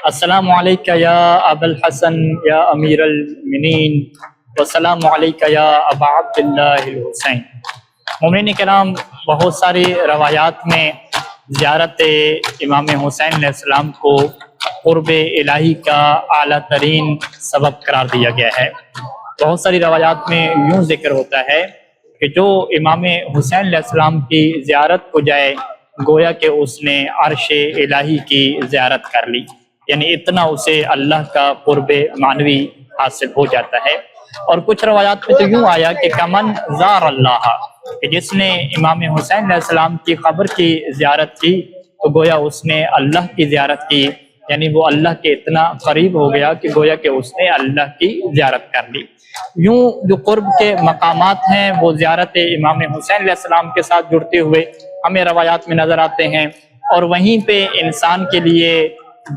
السلام علیکم یا ابا الحسن یا امیر المؤمنین والسلام علیکم یا ابا عبداللہ الحسین۔ مومنین کرام، بہت ساری روایات میں زیارت امام حسین علیہ السلام کو قرب الہی کا اعلیٰ ترین سبب قرار دیا گیا ہے۔ بہت ساری روایات میں یوں ذکر ہوتا ہے کہ جو امام حسین علیہ السلام کی زیارت کو جائے گویا کہ اس نے عرش الہی کی زیارت کر لی، یعنی اتنا اسے اللہ کا قرب معنوی حاصل ہو جاتا ہے۔ اور کچھ روایات میں تو یوں آیا کہ کمن زار اللہ، کہ جس نے امام حسین علیہ السلام کی قبر کی زیارت کی تو گویا اس نے اللہ کی زیارت کی، یعنی وہ اللہ کے اتنا قریب ہو گیا کہ گویا کہ اس نے اللہ کی زیارت کر لی۔ یوں جو قرب کے مقامات ہیں وہ زیارت امام حسین علیہ السلام کے ساتھ جڑتے ہوئے ہمیں روایات میں نظر آتے ہیں، اور وہیں پہ انسان کے لیے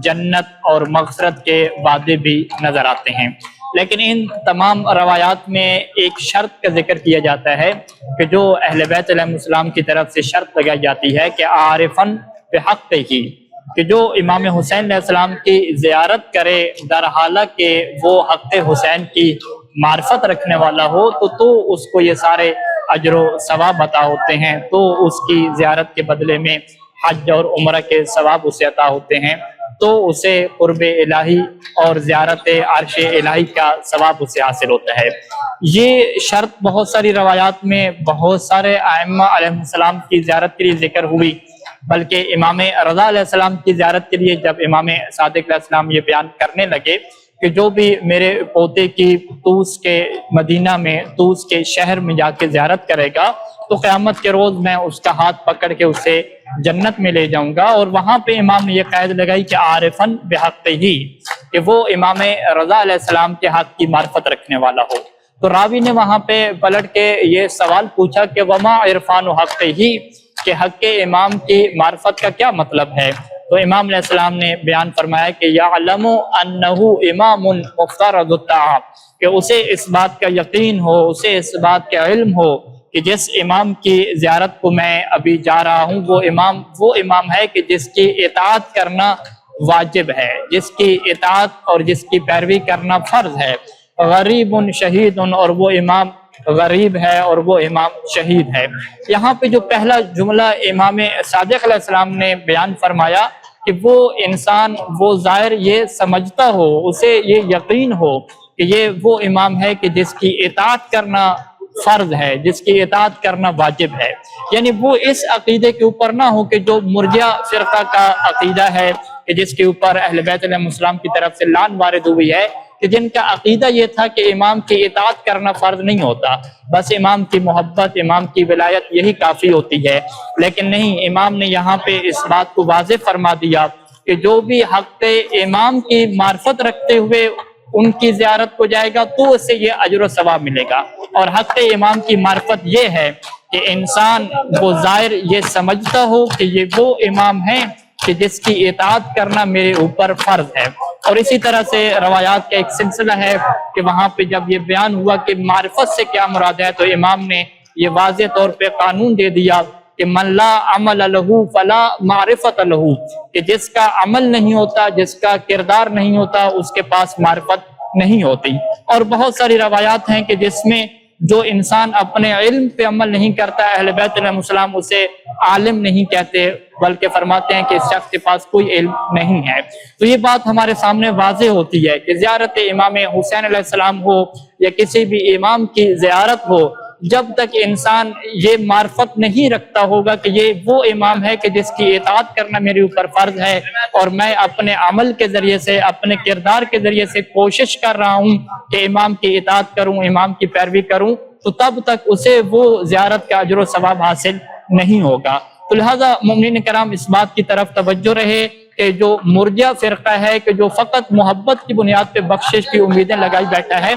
جنت اور مغفرت کے وعدے بھی نظر آتے ہیں۔ لیکن ان تمام روایات میں ایک شرط کا ذکر کیا جاتا ہے کہ جو اہل بیت علیہ السلام کی طرف سے شرط لگائی جاتی ہے کہ عارفاً بحق ہی، کہ جو امام حسین علیہ السلام کی زیارت کرے در حالہ کہ وہ حق حسین کی معرفت رکھنے والا ہو تو اس کو یہ سارے اجر و ثواب عطا ہوتے ہیں، تو اس کی زیارت کے بدلے میں حج اور عمرہ کے ثواب اسے عطا ہوتے ہیں، تو اسے قرب الہی اور زیارت عرش الہی کا ثواب اسے حاصل ہوتا ہے۔ یہ شرط بہت ساری روایات میں بہت سارے ائمہ علیہ السلام کی زیارت کے لیے ذکر ہوئی، بلکہ امام رضا علیہ السلام کی زیارت کے لیے جب امام صادق علیہ السلام یہ بیان کرنے لگے کہ جو بھی میرے پوتے کی طوس کے مدینہ میں طوس کے شہر میں جا کے زیارت کرے گا تو قیامت کے روز میں اس کا ہاتھ پکڑ کے اسے جنت میں لے جاؤں گا، اور وہاں پہ امام نے یہ قید لگائی کہ عارفاً بحق ہی، کہ وہ امام رضا علیہ السلام کے حق کی معرفت رکھنے والا ہو۔ تو راوی نے وہاں پہ پلٹ کے یہ سوال پوچھا کہ وما عرفان حق ہی، کہ حق امام کی معرفت کا کیا مطلب ہے؟ تو امام علیہ السلام نے بیان فرمایا کہ یعلم انہ امام مفترض الطاعہ، کہ اسے اس بات کا یقین ہو، اسے اس بات کا علم ہو کہ جس امام کی زیارت کو میں ابھی جا رہا ہوں وہ امام ہے کہ جس کی اطاعت کرنا واجب ہے، جس کی اطاعت اور جس کی پیروی کرنا فرض ہے۔ غریب شہید، اور وہ امام غریب ہے اور وہ امام شہید ہے۔ یہاں پہ جو پہلا جملہ امام صادق علیہ السلام نے بیان فرمایا کہ وہ انسان، وہ زائر یہ سمجھتا ہو، اسے یہ یقین ہو کہ یہ وہ امام ہے کہ جس کی اطاعت کرنا فرض ہے، جس کی اطاعت کرنا واجب ہے، یعنی وہ اس عقیدے کے اوپر نہ ہو کہ جو مرجع فرقہ کا عقیدہ ہے کہ جس کے اوپر اہل بیت علیہ السلام کی طرف سے لعن وارد ہوئی ہے، کہ جن کا عقیدہ یہ تھا کہ امام کی اطاعت کرنا فرض نہیں ہوتا، بس امام کی محبت، امام کی ولایت یہی کافی ہوتی ہے۔ لیکن نہیں، امام نے یہاں پہ اس بات کو واضح فرما دیا کہ جو بھی حق امام کی معرفت رکھتے ہوئے ان کی زیارت کو جائے گا تو اسے یہ اجر و ثواب ملے گا۔ اور حق امام کی معرفت یہ ہے کہ انسان وہ زائر یہ سمجھتا ہو کہ یہ وہ امام ہے کہ جس کی اطاعت کرنا میرے اوپر فرض ہے۔ اور اسی طرح سے روایات کا ایک سلسلہ ہے کہ وہاں پہ جب یہ بیان ہوا کہ معرفت سے کیا مراد ہے تو امام نے یہ واضح طور پہ قانون دے دیا کہ من لا عمل لہ فلا معرفت لہ، کہ جس کا عمل نہیں ہوتا، جس کا کردار نہیں ہوتا، اس کے پاس معرفت نہیں ہوتی۔ اور بہت ساری روایات ہیں کہ جس میں جو انسان اپنے علم پہ عمل نہیں کرتا، اہل بیت علیہ السلام اسے عالم نہیں کہتے، بلکہ فرماتے ہیں کہ اس شخص کے پاس کوئی علم نہیں ہے۔ تو یہ بات ہمارے سامنے واضح ہوتی ہے کہ زیارت امام حسین علیہ السلام ہو یا کسی بھی امام کی زیارت ہو، جب تک انسان یہ معرفت نہیں رکھتا ہوگا کہ یہ وہ امام ہے کہ جس کی اطاعت کرنا میرے اوپر فرض ہے، اور میں اپنے عمل کے ذریعے سے، اپنے کردار کے ذریعے سے کوشش کر رہا ہوں کہ امام کی اطاعت کروں، امام کی پیروی کروں، تو تب تک اسے وہ زیارت کا اجر و ثواب حاصل نہیں ہوگا۔ تو لہٰذا مومنین کرام اس بات کی طرف توجہ رہے کہ جو مرجع فرقہ ہے کہ جو فقط محبت کی بنیاد پہ بخشش کی امیدیں لگائی بیٹھا ہے،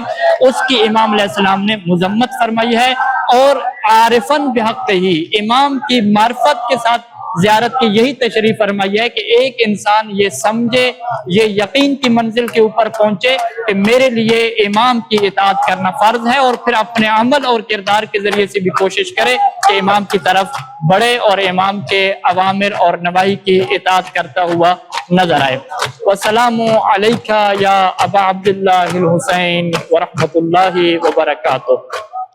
اس کی امام علیہ السلام نے مذمت فرمائی ہے، اور عارفاً بحق ہی، امام کی معرفت کے ساتھ زیارت کی یہی تشریح فرمائی ہے کہ ایک انسان یہ سمجھے، یہ یقین کی منزل کے اوپر پہنچے کہ میرے لیے امام کی اطاعت کرنا فرض ہے، اور پھر اپنے عمل اور کردار کے ذریعے سے بھی کوشش کرے کہ امام کی طرف بڑھے اور امام کے اوامر اور نواہی کی اطاعت کرتا ہوا نظر آئے۔ والسلام علیکہ یا ابا عبداللہ الحسین ورحمۃ اللہ وبرکاتہ۔